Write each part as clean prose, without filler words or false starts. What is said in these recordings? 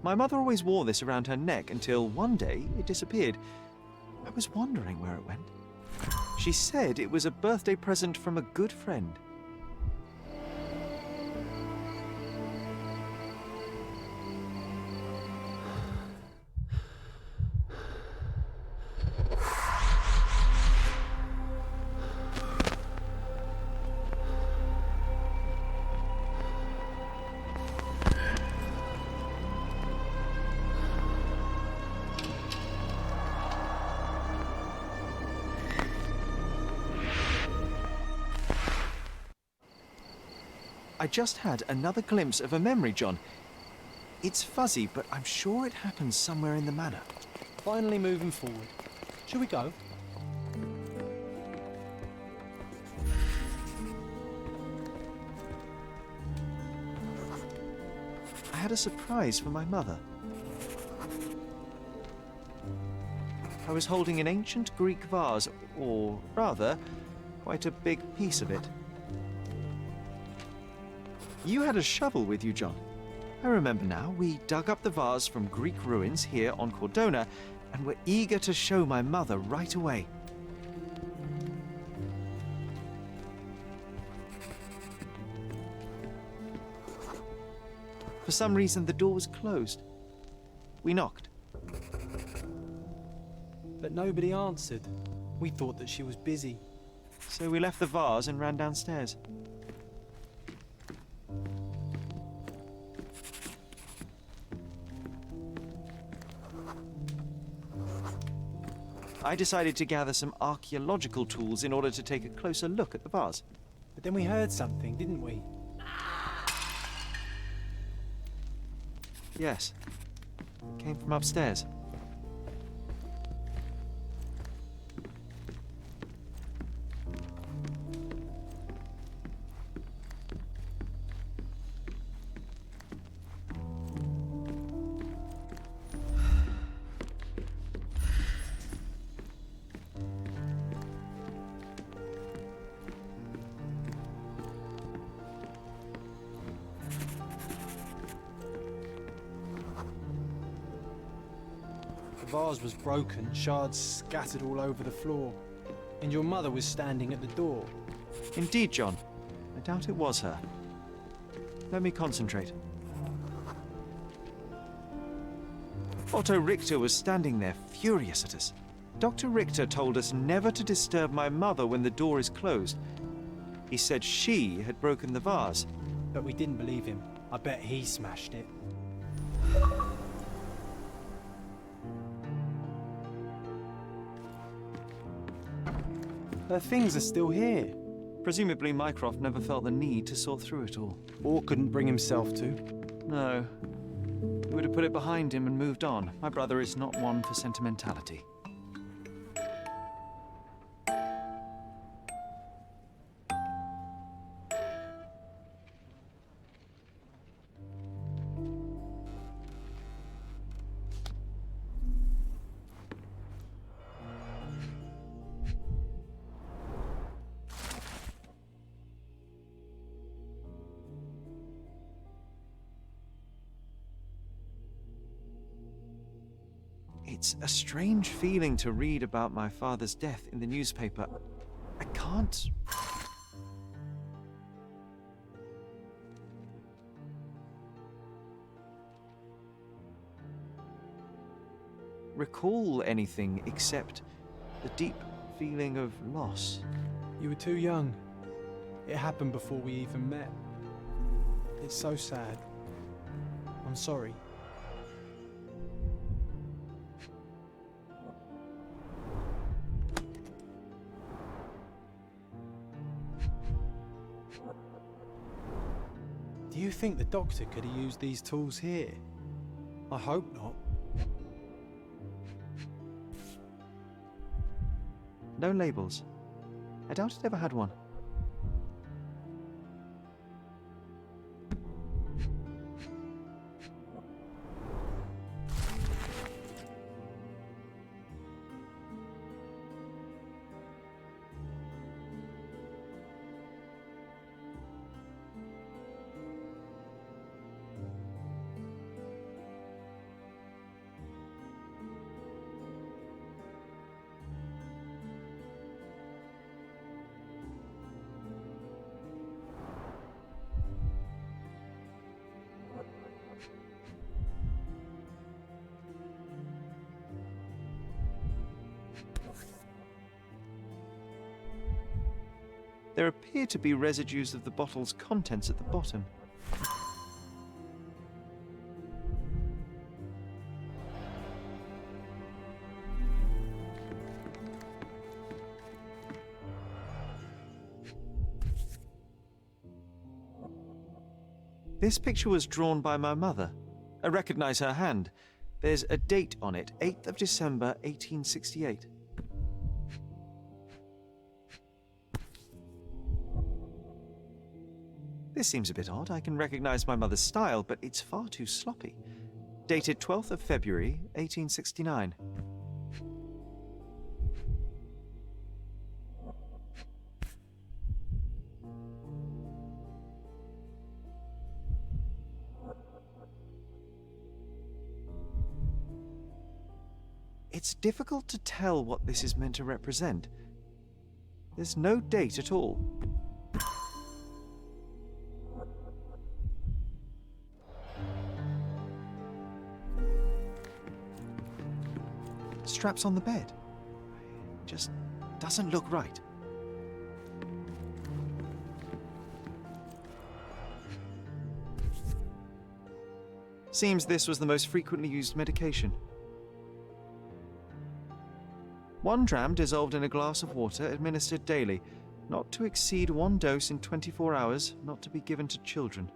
My mother always wore this around her neck until one day it disappeared. I was wondering where it went. She said it was a birthday present from a good friend. I just had another glimpse of a memory, John. It's fuzzy, but I'm sure it happened somewhere in the manor. Finally moving forward. Shall we go? I had a surprise for my mother. I was holding an ancient Greek vase, or rather, quite a big piece of it. You had a shovel with you, John. I remember now. We dug up the vase from Greek ruins here on Cordona and were eager to show my mother right away. For some reason, the door was closed. We knocked. But nobody answered. We thought that she was busy. So we left the vase and ran downstairs. I decided to gather some archaeological tools in order to take a closer look at the vase. But then we heard something, didn't we? Yes. It came from upstairs. The vase was broken, shards scattered all over the floor. And your mother was standing at the door. Indeed, John. I doubt it was her. Let me concentrate. Otto Richter was standing there, furious at us. Dr. Richter told us never to disturb my mother when the door is closed. He said she had broken the vase. But we didn't believe him. I bet he smashed it. Her things are still here. Presumably Mycroft never felt the need to sort through it all. Or couldn't bring himself to. No. He would have put it behind him and moved on. My brother is not one for sentimentality. It's a strange feeling to read about my father's death in the newspaper. I can't... recall anything except the deep feeling of loss. You were too young. It happened before we even met. It's so sad. I'm sorry. Do you think the doctor could have used these tools here? I hope not. No labels. I doubt it ever had one. There appear to be residues of the bottle's contents at the bottom. This picture was drawn by my mother. I recognize her hand. There's a date on it, 8th of December, 1868. This seems a bit odd. I can recognize my mother's style, but it's far too sloppy. Dated 12th of February, 1869. It's difficult to tell what this is meant to represent. There's no date at all. Straps on the bed. Just doesn't look right. Seems this was the most frequently used medication. 1 dram dissolved in a glass of water, administered daily. Not to exceed 1 dose in 24 hours, not to be given to children.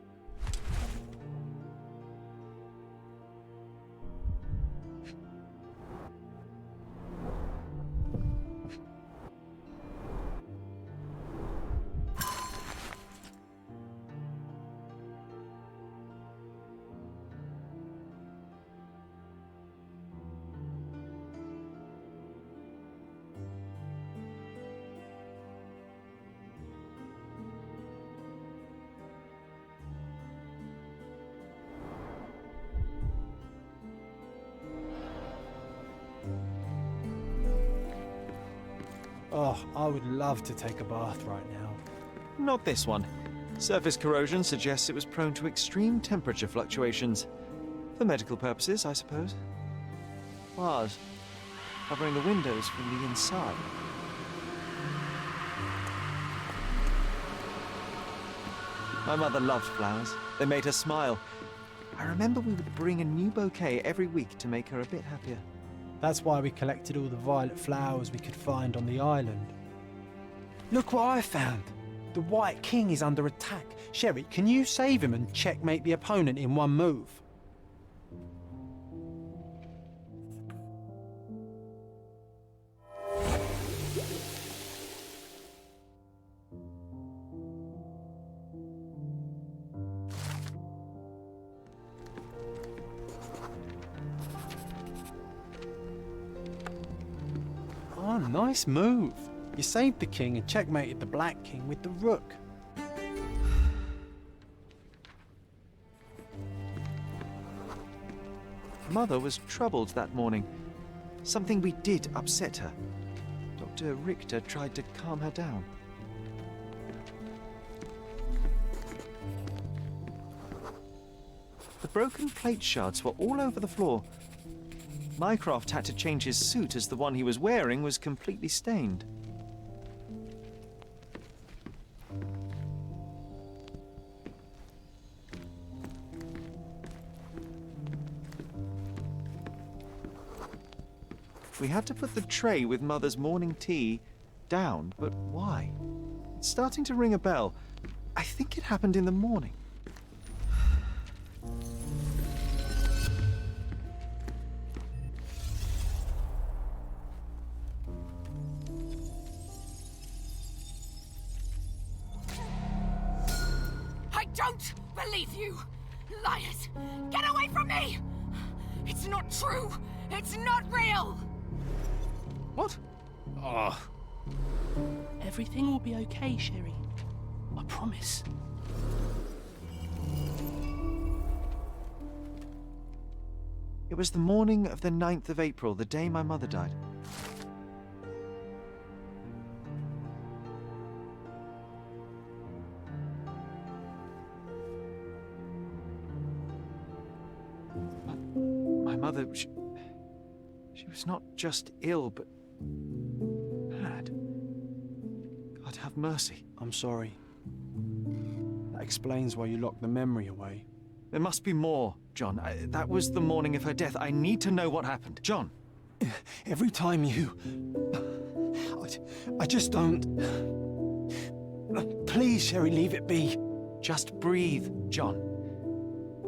Oh, I would love to take a bath right now. Not this one. Surface corrosion suggests it was prone to extreme temperature fluctuations. For medical purposes, I suppose. Bars covering the windows from the inside. My mother loved flowers. They made her smile. I remember we would bring a new bouquet every week to make her a bit happier. That's why we collected all the violet flowers we could find on the island. Look what I found! The White King is under attack. Sherry, can you save him and checkmate the opponent in one move? Oh, nice move. You saved the king and checkmated the Black King with the rook. Mother was troubled that morning. Something we did upset her. Dr. Richter tried to calm her down. The broken plate shards were all over the floor. Mycroft had to change his suit as the one he was wearing was completely stained. We had to put the tray with Mother's morning tea down, but why? It's starting to ring a bell. I think it happened in the morning. I don't believe you! Liars! Get away from me! It's not true! It's not real! What? Oh. Everything will be okay, Sherry. I promise. It was the morning of the 9th of April, the day my mother died. My mother, she was not just ill, but mad. God have mercy. I'm sorry. That explains why you locked the memory away. There must be more, John. That was the morning of her death. I need to know what happened. John! Every time you... I just don't... Please, Sherry, leave it be. Just breathe, John.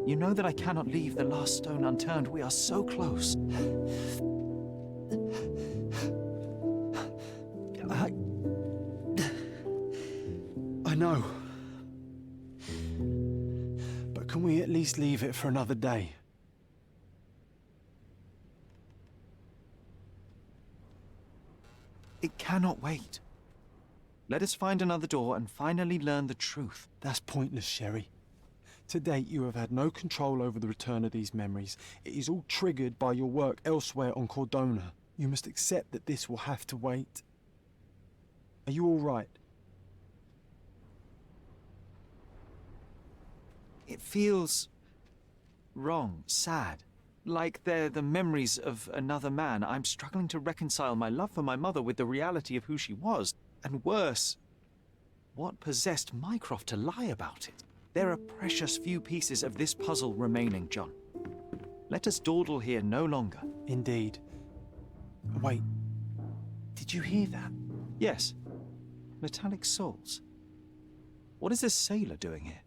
You know that I cannot leave the last stone unturned. We are so close. I know. But can we at least leave it for another day? It cannot wait. Let us find another door and finally learn the truth. That's pointless, Sherry. To date, you have had no control over the return of these memories. It is all triggered by your work elsewhere on Cordona. You must accept that this will have to wait. Are you all right? It feels wrong, sad. Like they're the memories of another man. I'm struggling to reconcile my love for my mother with the reality of who she was. And worse, what possessed Mycroft to lie about it? There are precious few pieces of this puzzle remaining, John. Let us dawdle here no longer. Indeed. Wait, did you hear that? Yes. Metallic souls. What is this sailor doing here?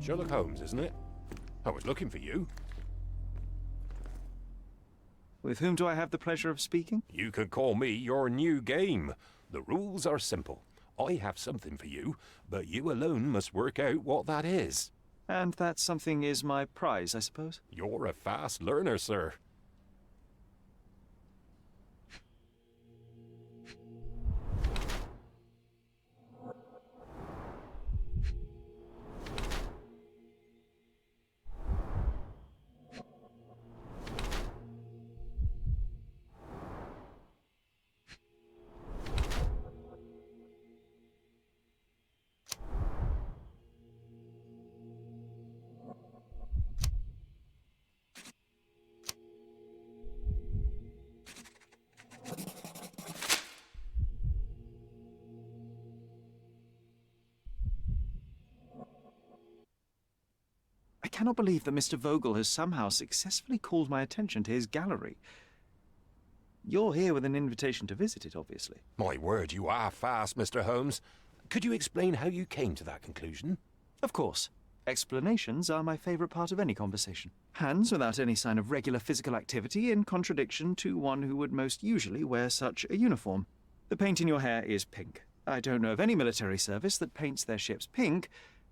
Sherlock Holmes, isn't it? I was looking for you. With whom do I have the pleasure of speaking? You can call me your new game. The rules are simple. I have something for you, but you alone must work out what that is. And that something is my prize, I suppose? You're a fast learner, sir. I cannot believe that Mr. Vogel has somehow successfully called my attention to his gallery. You're here with an invitation to visit it, obviously. My word, you are fast, Mr. Holmes. Could you explain how you came to that conclusion? Of course. Explanations are my favorite part of any conversation. Hands without any sign of regular physical activity, in contradiction to one who would most usually wear such a uniform. The paint in your hair is pink. I don't know of any military service that paints their ships pink,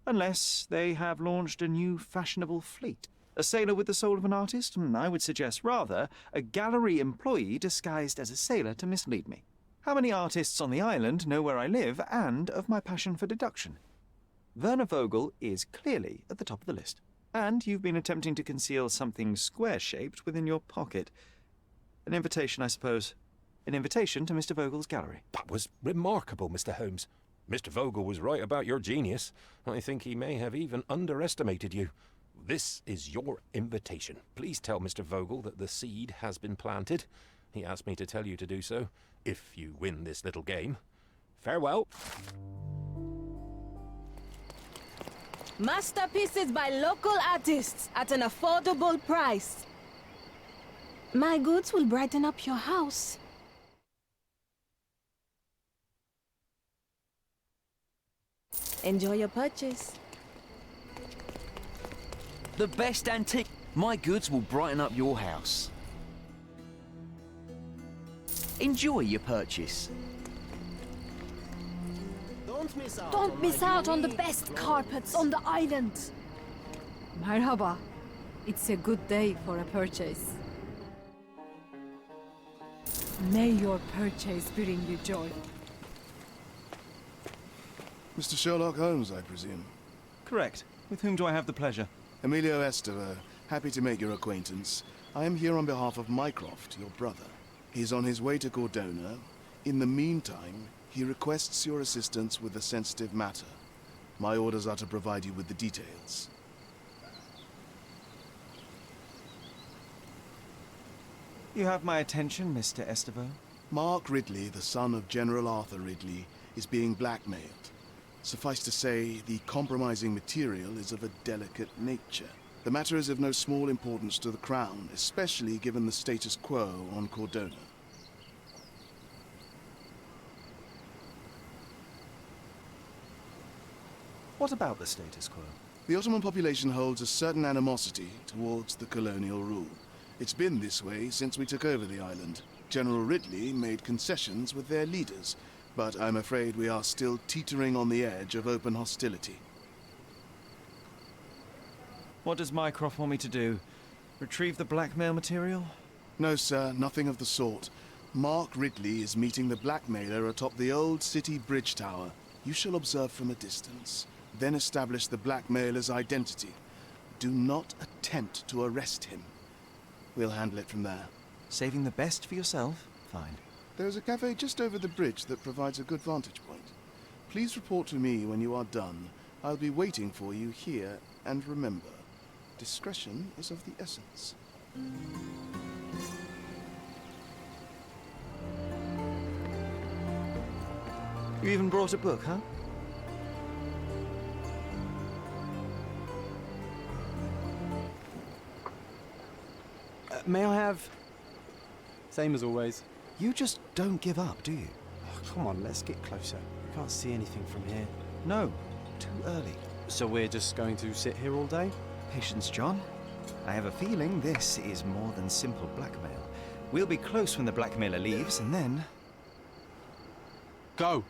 unless they have launched a new fashionable fleet. A sailor with the soul of an artist? I would suggest rather a gallery employee disguised as a sailor to mislead me. How many artists on the island know where I live and of my passion for deduction? Werner Vogel is clearly at the top of the list. And you've been attempting to conceal something square-shaped within your pocket. An invitation, I suppose. An invitation to Mr. Vogel's gallery. That was remarkable, Mr. Holmes. Mr. Vogel was right about your genius. I think he may have even underestimated you. This is your invitation. Please tell Mr. Vogel that the seed has been planted. He asked me to tell you to do so, if you win this little game. Farewell. Masterpieces by local artists at an affordable price. My goods will brighten up your house. Enjoy your purchase. The best antique. My goods will brighten up your house. Enjoy your purchase. Don't miss out on the best carpets on the island. Merhaba. It's a good day for a purchase. May your purchase bring you joy. Mr. Sherlock Holmes, I presume. Correct. With whom do I have the pleasure? Emilio Esteva, happy to make your acquaintance. I am here on behalf of Mycroft, your brother. He's on his way to Cordona. In the meantime, he requests your assistance with a sensitive matter. My orders are to provide you with the details. You have my attention, Mr. Estevo. Mark Ridley, the son of General Arthur Ridley, is being blackmailed. Suffice to say, the compromising material is of a delicate nature. The matter is of no small importance to the Crown, especially given the status quo on Cordona. What about the status quo? The Ottoman population holds a certain animosity towards the colonial rule. It's been this way since we took over the island. General Ridley made concessions with their leaders, but I'm afraid we are still teetering on the edge of open hostility. What does Mycroft want me to do? Retrieve the blackmail material? No, sir, nothing of the sort. Mark Ridley is meeting the blackmailer atop the old city bridge tower. You shall observe from a distance, then establish the blackmailer's identity. Do not attempt to arrest him. We'll handle it from there. Saving the best for yourself? Fine. There's a cafe just over the bridge that provides a good vantage point. Please report to me when you are done. I'll be waiting for you here, and remember, discretion is of the essence. You even brought a book, huh? May I have... Same as always. You just don't give up, do you? Oh, come on, let's get closer. I can't see anything from here. No, too early. So we're just going to sit here all day? Patience, John. I have a feeling this is more than simple blackmail. We'll be close when the blackmailer leaves, and then... Go!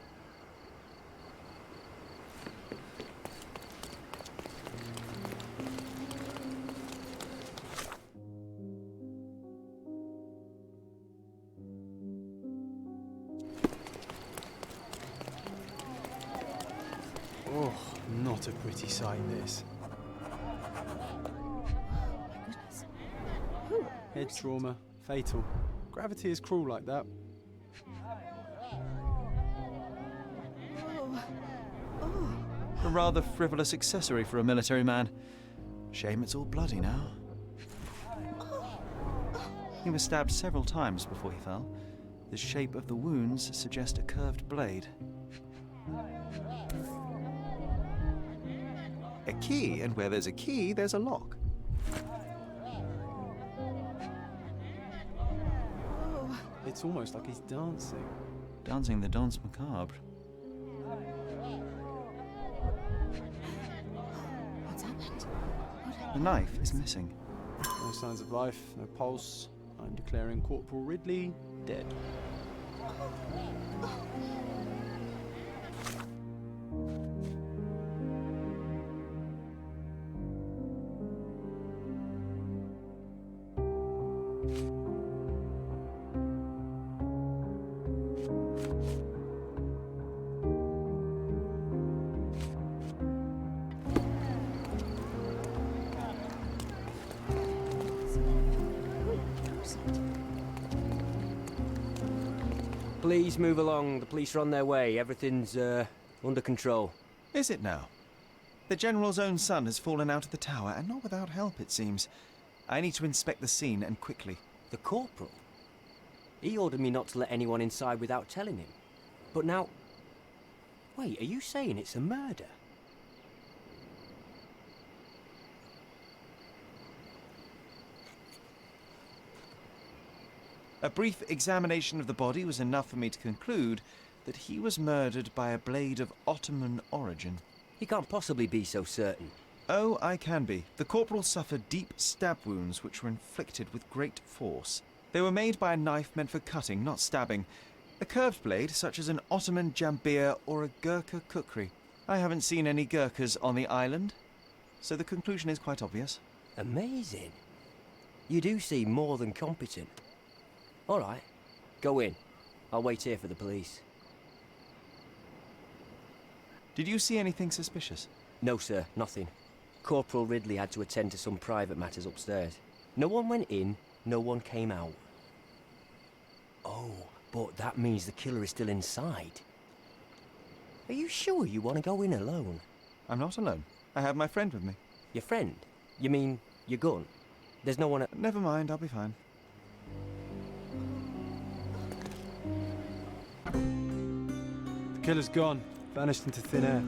Oh, not a pretty sight, this. Head trauma. Fatal. Gravity is cruel like that. A rather frivolous accessory for a military man. Shame it's all bloody now. He was stabbed several times before he fell. The shape of the wounds suggest a curved blade. A key, and where there's a key, there's a lock. It's almost like he's dancing. Dancing the danse macabre. What's happened? The knife is missing. No signs of life, no pulse. I'm declaring Corporal Ridley dead. Please move along. The police are on their way. Everything's, under control. Is it now? The General's own son has fallen out of the tower, and not without help, it seems. I need to inspect the scene, and quickly. The corporal? He ordered me not to let anyone inside without telling him. But now... Wait, are you saying it's a murder? A brief examination of the body was enough for me to conclude that he was murdered by a blade of Ottoman origin. You can't possibly be so certain. Oh, I can be. The corporal suffered deep stab wounds which were inflicted with great force. They were made by a knife meant for cutting, not stabbing. A curved blade, such as an Ottoman jambir or a Gurkha kukri. I haven't seen any Gurkhas on the island, so the conclusion is quite obvious. Amazing. You do seem more than competent. All right, go in. I'll wait here for the police. Did you see anything suspicious? No, sir, nothing. Corporal Ridley had to attend to some private matters upstairs. No one went in, no one came out. Oh, but that means the killer is still inside. Are you sure you want to go in alone? I'm not alone. I have my friend with me. Your friend? You mean your gun? There's no one at... Never mind, I'll be fine. The killer's gone, vanished into thin air.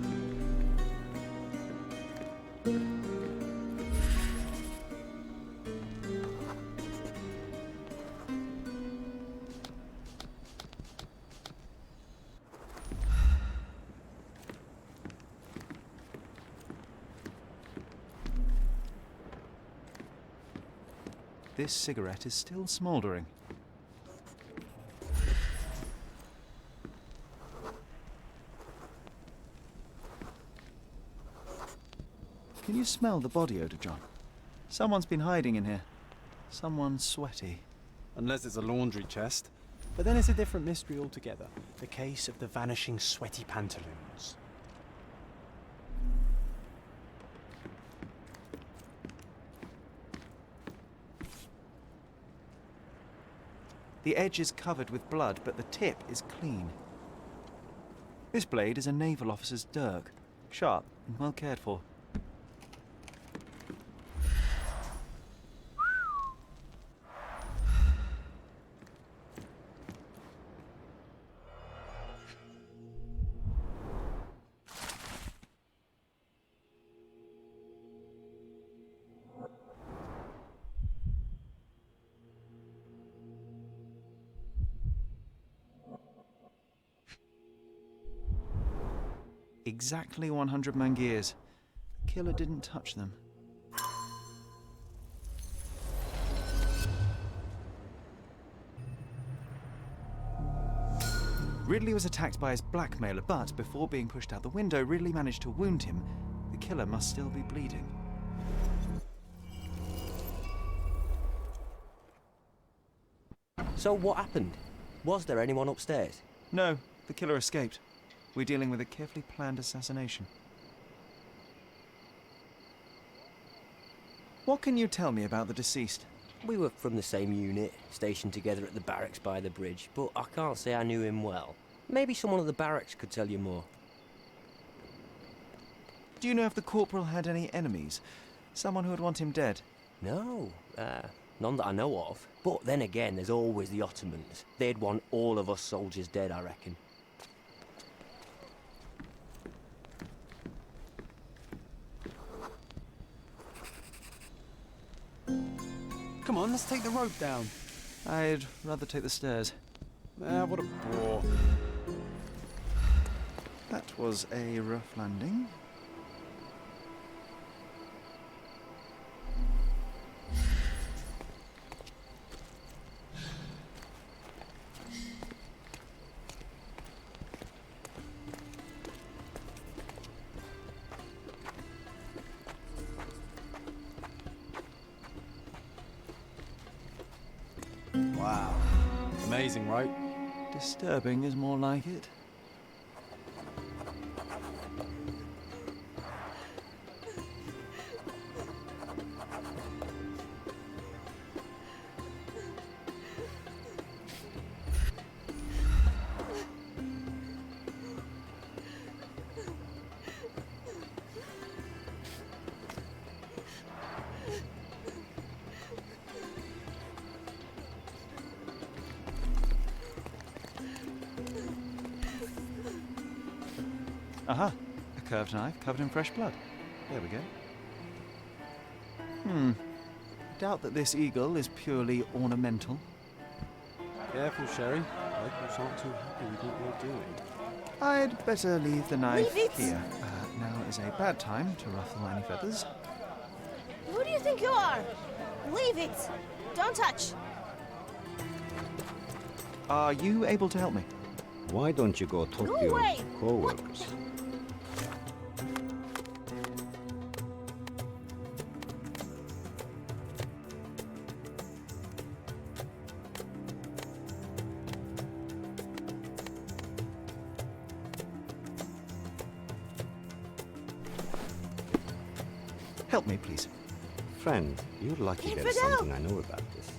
This cigarette is still smouldering. Can you smell the body odor, John? Someone's been hiding in here. Someone sweaty. Unless it's a laundry chest. But then it's a different mystery altogether. The case of the vanishing sweaty pantaloons. The edge is covered with blood, but the tip is clean. This blade is a naval officer's dirk, sharp and well cared for. Exactly 100 mangears. The killer didn't touch them. Ridley was attacked by his blackmailer, but before being pushed out the window, Ridley managed to wound him. The killer must still be bleeding. So what happened? Was there anyone upstairs? No, the killer escaped. We're dealing with a carefully planned assassination. What can you tell me about the deceased? We were from the same unit, stationed together at the barracks by the bridge, but I can't say I knew him well. Maybe someone at the barracks could tell you more. Do you know if the corporal had any enemies? Someone who would want him dead? No, none that I know of. But then again, there's always the Ottomans. They'd want all of us soldiers dead, I reckon. Come on, let's take the rope down. I'd rather take the stairs. What a bore. That was a rough landing. Wow. Amazing, right? Disturbing is more like it. Aha! A curved knife covered in fresh blood. There we go. Doubt that this eagle is purely ornamental. Careful, Sherry. Locals aren't too happy with what you're doing. I'd better leave the knife Leave it. here. Now is a bad time to ruffle any feathers. Who do you think you are? Leave it. Don't touch. Are you able to help me? Why don't you go talk Go to your away. co-workers? Help me, please. Friend, you're lucky there's Infidel! something I know about this.